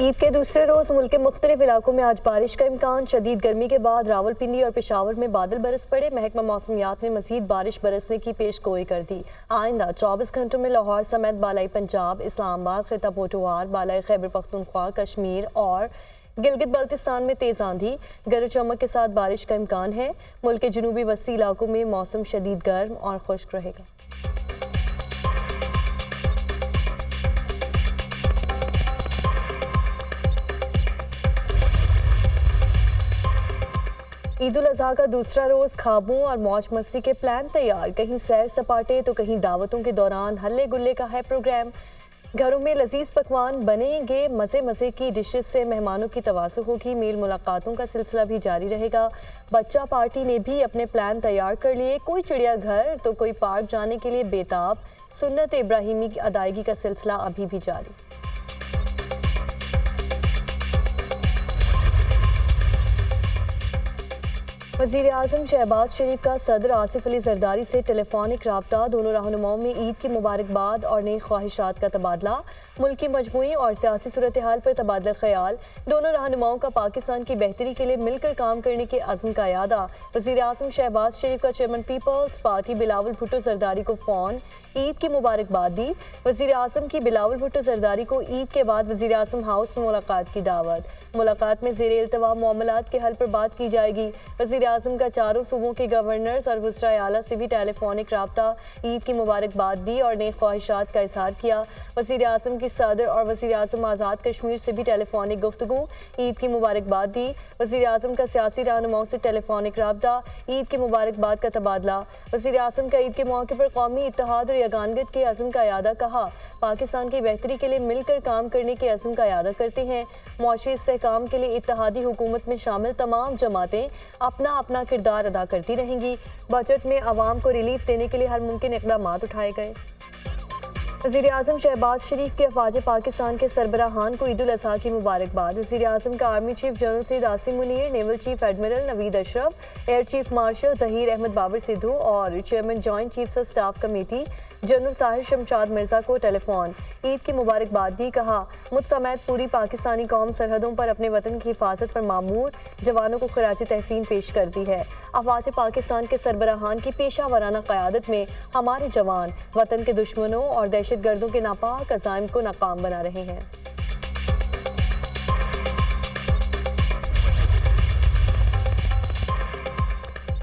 ईद के दूसरे रोज मुल्क के मुख्तलिफ इलाकों में आज बारिश का इम्कान। शदीद गर्मी के बाद रावलपिंडी और पेशावर में बादल बरस पड़े। महकमा मौसमियात ने मजीद बारिश बरसने की पेश गोई कर दी। आइंदा 24 घंटों में लाहौर समेत बालाई पंजाब, इस्लामाबाद, खिता पोटोहार, बालाई खैबर पख्तूनख्वा, कश्मीर और गिलगित बल्तिस्तान में तेज आंधी, गरज चमक के साथ बारिश का इम्कान है। मुल्क के जनूबी वसी इलाकों में मौसम शदीद गर्म और खुश्क रहेगा। ईद उल अज़हा का दूसरा रोज़ ख्वाबों और मौज मस्ती के प्लान तैयार। कहीं सैर सपाटे तो कहीं दावतों के दौरान हल्ले गुल्ले का है प्रोग्राम। घरों में लजीज पकवान बनेंगे, मज़े मज़े की डिशेस से मेहमानों की तवासु होगी। मेल मुलाकातों का सिलसिला भी जारी रहेगा। बच्चा पार्टी ने भी अपने प्लान तैयार कर लिए। कोई चिड़ियाघर तो कोई पार्क जाने के लिए बेताब। सुन्नत इब्राहिमी की अदायगी का सिलसिला अभी भी जारी। वज़ीर आज़म शहबाज शरीफ का सदर आसिफ अली जरदारी से टेलीफोनिक राब्ता। दोनों रहनुमाओं में ईद की मुबारकबाद और नई ख्वाहिशात का तबादला। मुल्क की मजमूई और सियासी सूरत हाल पर तबादला ख्याल। दोनों रहनुमाओं का पाकिस्तान की बेहतरी के लिए मिलकर काम करने के अज़्म का यादा। वज़ीर आज़म शहबाज शरीफ का chairman Peoples Party Bilawal Bhutto Zardari को फ़ोन, ईद की मुबारकबाद दी। वज़ीर आज़म की बिलावल भुट्टो जरदारी को ईद के बाद वज़ीर आज़म हाउस में मुलाकात की दावत। मुलाकात में ज़ेरे इल्तवा मामलात के हल पर बात की जाएगी। वज़ीर आज़म का चारों सूबों के गवर्नर्स और वज़राए आला से भी टेलीफोनिक राब्ता। ईद की मुबारकबाद दी और नई ख्वाहिशात का इजहार किया। वज़ीर आज़म की सदर और वज़ीर आज़म आज़ाद कश्मीर से भी टेलीफोनिक गुफ्तगू। ईद की मुबारकबाद दी। वज़ीर आज़म का सियासी रहनुमाओं से टेलीफोनिक राब्ता। ईद की मुबारकबाद का तबादला। वज़ीर आज़म का ईद के मौके पर कौमी इत्तेहाद और यगानगत के अज़्म का यादा। कहा, पाकिस्तान की बेहतरी के लिए मिलकर काम करने के अज़्म का यादा करते हैं। मुआशी इस्तेहकाम के लिए इत्तेहादी हुकूमत में शामिल तमाम जमातें अपना अपना किरदार अदा करती रहेंगी। बजट में आवाम को रिलीफ देने के लिए हर मुमकिन इक़दाम उठाए गए। वज़ीर आज़म शहबाज शरीफ के अफवाज पाकिस्तान के सरबराहान को ईद उल अज़हा की मुबारकबाद। वज़ीर आज़म का army chief general Syed Asim Munir, naval chief admiral Naveed Ashraf, air chief marshal Zaheer Ahmed Babar Sidhu और chairman joint chiefs of staff committee general Sahir Shamshad Mirza को टेलीफोन ईद की मुबारकबाद दी। कहा, मुझ समेत पूरी पाकिस्तानी कौम सरहदों पर अपने वतन की हिफाजत पर मामूर जवानों को खराज तहसीन पेश करती है। अफवाज पाकिस्तान के सरबराहान की पेशा वराना क़यादत में हमारे जवान वतन के दुश्मनों और दहशतगर्दों के नापाक अज़ाइम को नाकाम बना रहे हैं।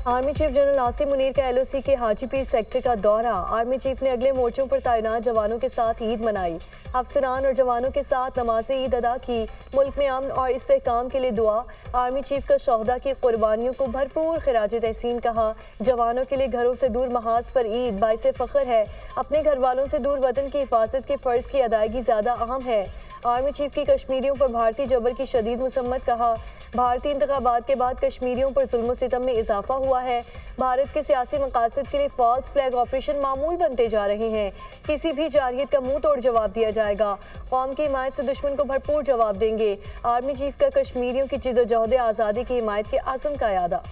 Army chief general Asim Munir का LOC के हाजीपीर सेक्टर का दौरा। आर्मी चीफ ने अगले मोर्चों पर तैनात जवानों के साथ ईद मनाई। अफसरान और जवानों के साथ नमाज ईद अदा की। मुल्क में अमन और इस्तेहकाम के लिए दुआ। आर्मी चीफ का शोहदा की कुर्बानियों को भरपूर खिराज तहसीन। कहा, जवानों के लिए घरों से दूर महाज पर ईद बाइसे फ़ख्र है। अपने घर वालों से दूर वतन की हिफाजत के फ़र्ज़ की अदायगी ज़्यादा अहम है। आर्मी चीफ की कश्मीरियों पर भारतीय जबर की शदीद मुसम्मत। कहा, भारतीय इंतखाबात के बाद कश्मीरियों पर जुल्म सितम में इजाफा हुआ है। भारत के सियासी मकासद के लिए फॉल्स फ्लैग ऑपरेशन मामूल बनते जा रहे हैं। किसी भी जारियत का मुंह तोड़ जवाब दिया जाएगा। कौम की हिमायत से दुश्मन को भरपूर जवाब देंगे। आर्मी चीफ का कश्मीरियों की जिद्दोजहद आज़ादी की हिमायत के आज़म का यादा।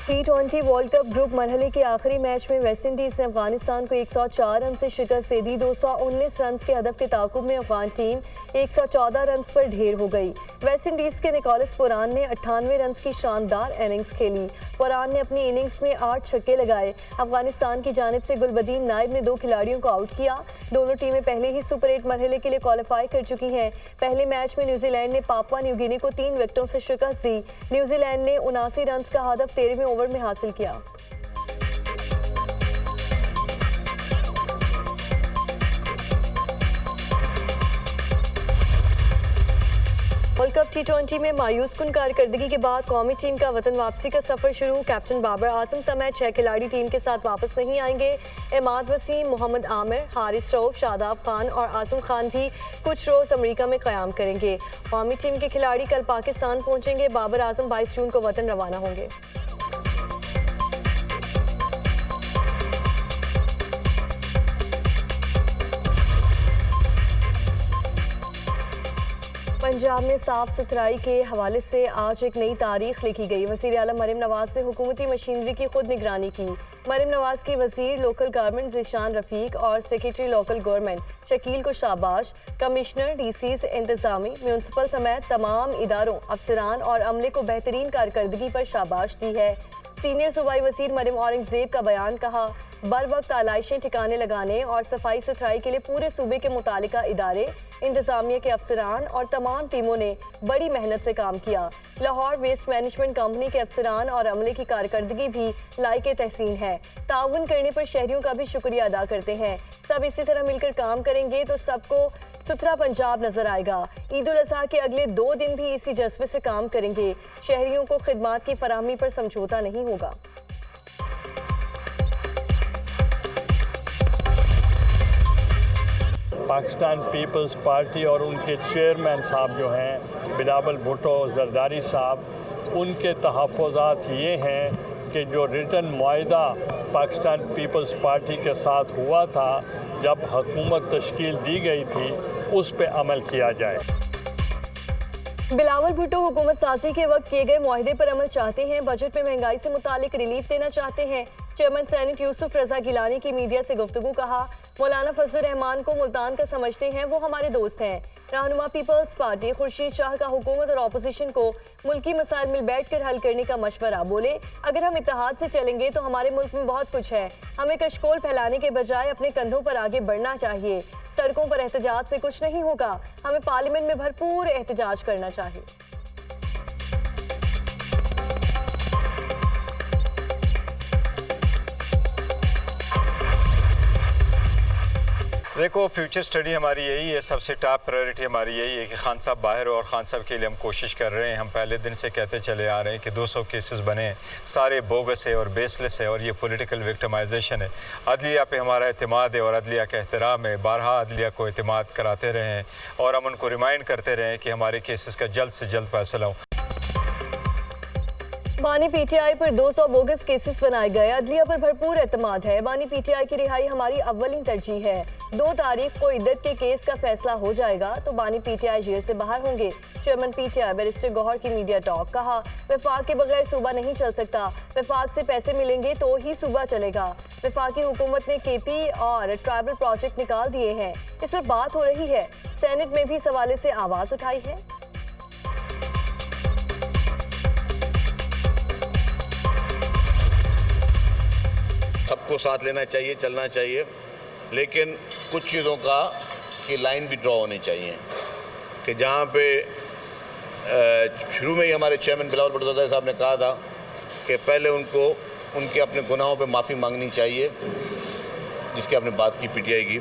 T20 वर्ल्ड कप ग्रुप मरहले के आखिरी मैच में वेस्ट इंडीज ने अफगानिस्तान को 104 रन से शिकस्त दे दी। 219 रन के हदफ के ताकुब में अफगान टीम 114 रन पर ढेर हो गई। वेस्ट इंडीज के निकोलस पुरान ने 98 रन की शानदार इनिंग्स खेली। पुरान ने अपनी इनिंग्स में 8 छक्के लगाए। अफगानिस्तान की जानिब से गुलबदीन नाइब ने 2 खिलाड़ियों को आउट किया। दोनों टीमें पहले ही सुपर 8 मरहले के लिए क्वालिफाई कर चुकी हैं। पहले मैच में न्यूजीलैंड ने पापुआ न्यू गिनी को 3 विकेटों से शिकस्त दी। न्यूजीलैंड ने 79 रन का हदफ 13वें ओवर में हासिल किया। वर्ल्ड कप T20 में मायूस कुन कारकर्दगी के बाद कौमी टीम का वतन वापसी का सफर शुरू। कैप्टन बाबर आजम समेत 6 खिलाड़ी टीम के साथ वापस नहीं आएंगे। इमाद वसीम, मोहम्मद आमिर, हारिस रऊफ, शादाब खान और आजम खान भी कुछ रोज अमेरिका में क़याम करेंगे। कौमी टीम के खिलाड़ी कल पाकिस्तान पहुंचेंगे। बाबर आजम 22 जून को वतन रवाना होंगे। पंजाब में साफ सुथराई के हवाले से आज एक नई तारीख लिखी गई। वज़ीर आला मरीम नवाज ने हुकूमती मशीनरी की खुद निगरानी की। मरीम नवाज की वज़ीर लोकल गवर्नमेंट ज़ीशान रफ़ीक और सेक्रेटरी लोकल गवर्नमेंट शकील को शाबाश। कमिश्नर डीसीज इंतज़ामी म्यूनसिपल समेत तमाम इदारों अफसरान और अमले को बेहतरीन कारकर्दगी पर शाबाश दी है। सीनियर सूबाई वज़ीर मरीम औरंगज़ेब का बयान कहा, बर वक्त आलाइशें ठिकाने लगाने और सफाई सुथराई के लिए पूरे सूबे के मुतालिका इदारे, इंतजामिया के अफसरान और तमाम टीमों ने बड़ी मेहनत से काम किया। लाहौर वेस्ट मैनेजमेंट कंपनी के अफसरान और अमले की कारकर्दगी भी लायक तहसीन है। ताउन करने पर शहरियों का भी शुक्रिया अदा करते हैं। सब इसी तरह मिलकर काम करेंगे तो सबको सुथरा पंजाब नजर आएगा। ईद उल अजहा के अगले 2 दिन भी इसी जज्बे से काम करेंगे। शहरियों को खिदमात की फराहमी पर समझौता नहीं होगा। पाकिस्तान पीपल्स पार्टी और उनके चेयरमैन साहब जो हैं बिलावल भुट्टो जरदारी साहब, उनके तहफ़्फ़ुज़ात ये हैं कि जो रिटन मुआहिदा पाकिस्तान पीपल्स पार्टी के साथ हुआ था जब हुकूमत तश्कील दी गई थी, उस पे अमल किया जाए। बिलावल भुट्टो हुकूमत साजी के वक्त किए गए मुआहिदे पर अमल चाहते हैं। बजट में महंगाई से मुतालिक रिलीफ देना चाहते हैं। चेयरमैन सेनेट यूसुफ रजा गिलानी की मीडिया से गुफ्तगू कहा, मौलाना फजल रहमान को मुल्तान का समझते हैं, वो हमारे दोस्त हैं। रहनुमा पीपल्स पार्टी खुर्शीद शाह का हुकूमत और अपोजिशन को मुल्की मसाइल मिल बैठ कर हल करने का मशवरा। बोले, अगर हम इत्तेहाद से चलेंगे तो हमारे मुल्क में बहुत कुछ है। हमें कशकोल फैलाने के बजाय अपने कंधों पर आगे बढ़ना चाहिए। सड़कों पर एहतजाज से कुछ नहीं होगा। हमें पार्लियामेंट में भरपूर एहतजाज करना चाहिए। देखो, फ्यूचर स्टडी हमारी यही है, सबसे टॉप प्रायोरिटी हमारी यही है कि खान साहब बाहर हो और खान साहब के लिए हम कोशिश कर रहे हैं। हम पहले दिन से कहते चले आ रहे हैं कि 200 केसेस बने, सारे बोगस है और बेसलेस है और ये पॉलिटिकल विक्टिमाइजेशन है। अदलिया पे हमारा एतमाद है और अदलिया का एहतराम है। बारहा अदलिया को एतमाद कराते रहें और हम उनको रिमाइंड करते रहें कि हमारे केसेस का जल्द से जल्द फैसला हो। बानी पीटीआई पर 200 बोगस केसेस बनाए गए। अदलिया पर भरपूर एतमाद है। बानी पीटीआई की रिहाई हमारी अव्वलीन तरजीह है। 2 तारीख को इद्दत के केस का फैसला हो जाएगा तो बानी पीटीआई जेल से बाहर होंगे। चेयरमैन पीटीआई बैरिस्टर गौहर की मीडिया टॉक, कहा, वफाक के बगैर सूबा नहीं चल सकता। वफाक से पैसे मिलेंगे तो ही सूबा चलेगा। वफाकी हुकूमत ने केपी और ट्राइबल प्रोजेक्ट निकाल दिए हैं, इस पर बात हो रही है। सेनेट में भी इस हवाले से आवाज उठाई है। सबको साथ लेना चाहिए, चलना चाहिए, लेकिन कुछ चीज़ों का की लाइन भी ड्रॉ होनी चाहिए कि जहाँ पे शुरू में ही हमारे चेयरमैन बिलावल भुट्टो साहब ने कहा था कि पहले उनको उनके अपने गुनाहों पे माफ़ी मांगनी चाहिए, जिसकी आपने बात की पीटीआई की।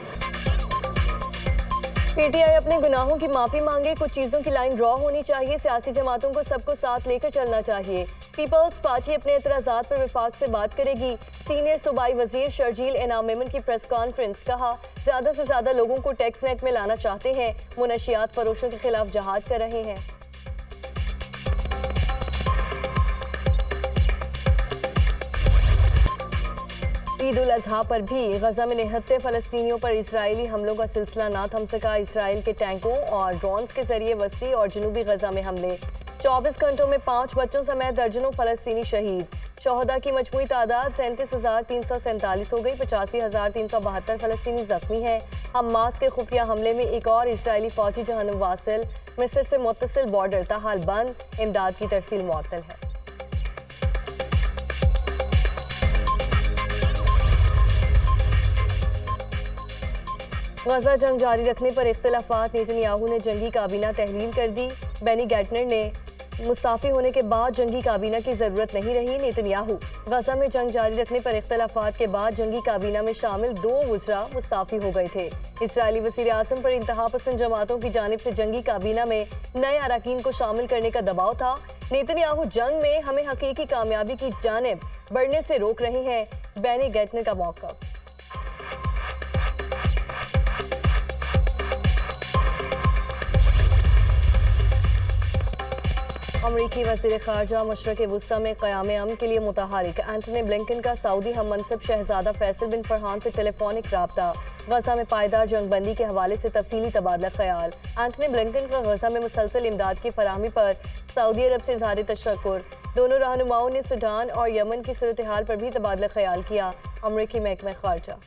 पीटीआई अपने गुनाहों की माफी मांगे, कुछ चीजों की लाइन ड्रॉ होनी चाहिए। सियासी जमातों को सबको साथ लेकर चलना चाहिए। पीपल्स पार्टी अपने एतराजात पर वफाक से बात करेगी। सीनियर सूबाई वजीर शर्जील इनाम मेमन की प्रेस कॉन्फ्रेंस, कहा, ज्यादा से ज्यादा लोगों को टैक्स नेट में लाना चाहते हैं। मुनशियात फरोशों के खिलाफ जहाद कर रहे हैं। ईद उल अजहा पर भी गजा में निहत्ते फलस्तीनियों पर इजरायली हमलों का सिलसिला ना थम सका। इसराइल के टैंकों और ड्रोन्स के जरिए वस्ती और जनूबी गजा में हमले। 24 घंटों में 5 बच्चों समेत दर्जनों फलस्तीनी शहीद। शोहदा की मजमूई तादाद 37,347 हो गई। 85,372 फलस्तीनी जख्मी हैं। हमास के खुफिया हमले में एक और इसराइली फौजी जहन्नुम वासिल। मिस्र से मुत्तसिल बॉर्डर ताहाल बंद। इमदाद की तरसील मुअत्तल है। गजा जंग जारी रखने पर इख्तिलाफात। नेतन्याहू ने जंगी काबीना तहलील कर दी। बेनी गैटनर ने मुस्ताफी होने के बाद जंगी काबीना की जरूरत नहीं रही। नेतन्याहू, गजा में जंग जारी रखने पर इख्तिलाफात के बाद जंगी काबीना में शामिल 2 वज़रा मुस्ताफी हो गए थे। इसराइली वज़ीर आज़म पर इंतहा पसंद जमातों की जानिब से जंगी काबीना में नए अरकान को शामिल करने का दबाव था। नेतन्याहू जंग में हमें हकीकी कामयाबी की जानिब बढ़ने से रोक रहे हैं। बेनी गैटनर का मौक़िफ़। अमरीकी वज़ीर ख़ारजा मशरक़ वुस्ता में क़याम अमन के लिए मुतहरिक। एंटनी ब्लिंकन का सऊदी हम मनसब शहजादा फैसल बिन फरहान से टेलीफोनिक राब्ता। गजा में पायदार जंगबंदी के हवाले से तफसीली तबादला ख्याल। एंथनी ब्लिंकन का गजा में मुसलसल इमदाद की फराहमी पर सऊदी अरब से इज़हार तशक्कुर। दोनों रहनुमाओं ने सूडान और यमन की सूरत हाल पर भी तबादला ख्याल किया। अमरीकी महकमा खारजा।